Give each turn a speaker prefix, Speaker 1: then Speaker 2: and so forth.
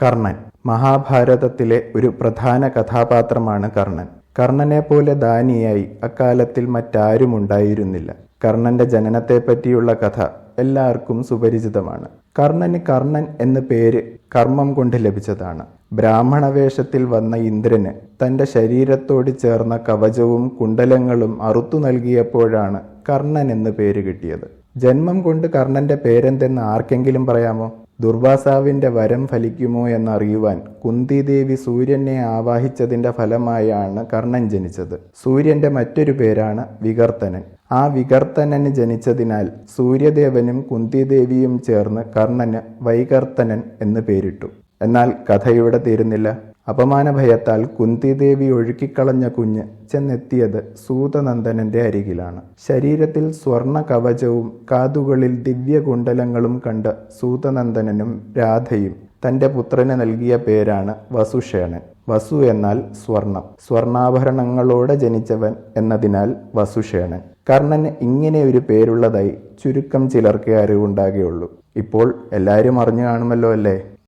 Speaker 1: കർണൻ. മഹാഭാരതത്തിലെ ഒരു പ്രധാന കഥാപാത്രമാണ് കർണൻ. കർണനെ പോലെ ദാനിയായി അക്കാലത്തിൽ മറ്റാരുമുണ്ടായിരുന്നില്ല. കർണന്റെ ജനനത്തെപ്പറ്റിയുള്ള കഥ എല്ലാവർക്കും സുപരിചിതമാണ്. കർണന് കർണൻ എന്ന പേര് കർമ്മം കൊണ്ട് ലഭിച്ചതാണ്. ബ്രാഹ്മണ വേഷത്തിൽ വന്ന ഇന്ദ്രന് തന്റെ ശരീരത്തോട് ചേർന്ന കവചവും കുണ്ടലങ്ങളും അറുത്തു നൽകിയപ്പോഴാണ് കർണൻ എന്ന് പേര് കിട്ടിയത്. ജന്മം കൊണ്ട് കർണന്റെ പേരെന്തെന്ന് ആർക്കെങ്കിലും പറയാമോ? ദുർവാസാവിന്റെ വരം ഫലിക്കുമോ എന്നറിയുവാൻ കുന്തിദേവി സൂര്യനെ ആവാഹിച്ചതിന്റെ ഫലമായാണ് കർണൻ ജനിച്ചത്. സൂര്യന്റെ മറ്റൊരു പേരാണ് വികർത്തനൻ. ആ വികർത്തനന് ജനിച്ചതിനാൽ സൂര്യദേവനും കുന്തിദേവിയും ചേർന്ന് കർണന് വൈകർത്തനൻ എന്ന് പേരിട്ടു. എന്നാൽ കഥ ഇവിടെ തീരുന്നില്ല. അപമാനഭയത്താൽ കുന്തിദേവി ഒഴുക്കിക്കളഞ്ഞ കുഞ്ഞ് ചെന്നെത്തിയത് സൂതനന്ദനന്റെ അരികിലാണ്. ശരീരത്തിൽ സ്വർണ കവചവും കാതുകളിൽ ദിവ്യകുണ്ടലങ്ങളും കണ്ട് സൂതനന്ദനനും രാധയും തന്റെ പുത്രന് നൽകിയ പേരാണ് വസുഷേണൻ. വസു എന്നാൽ സ്വർണം, സ്വർണാഭരണങ്ങളോടെ ജനിച്ചവൻ എന്നതിനാൽ വസുഷേണൻ. കർണന് ഇങ്ങനെ ഒരു പേരുള്ളതായി ചുരുക്കം ചിലർക്കേ അറിവുണ്ടാകുകയുള്ളൂ. ഇപ്പോൾ എല്ലാവരും അറിഞ്ഞു കാണുമല്ലോ അല്ലേ?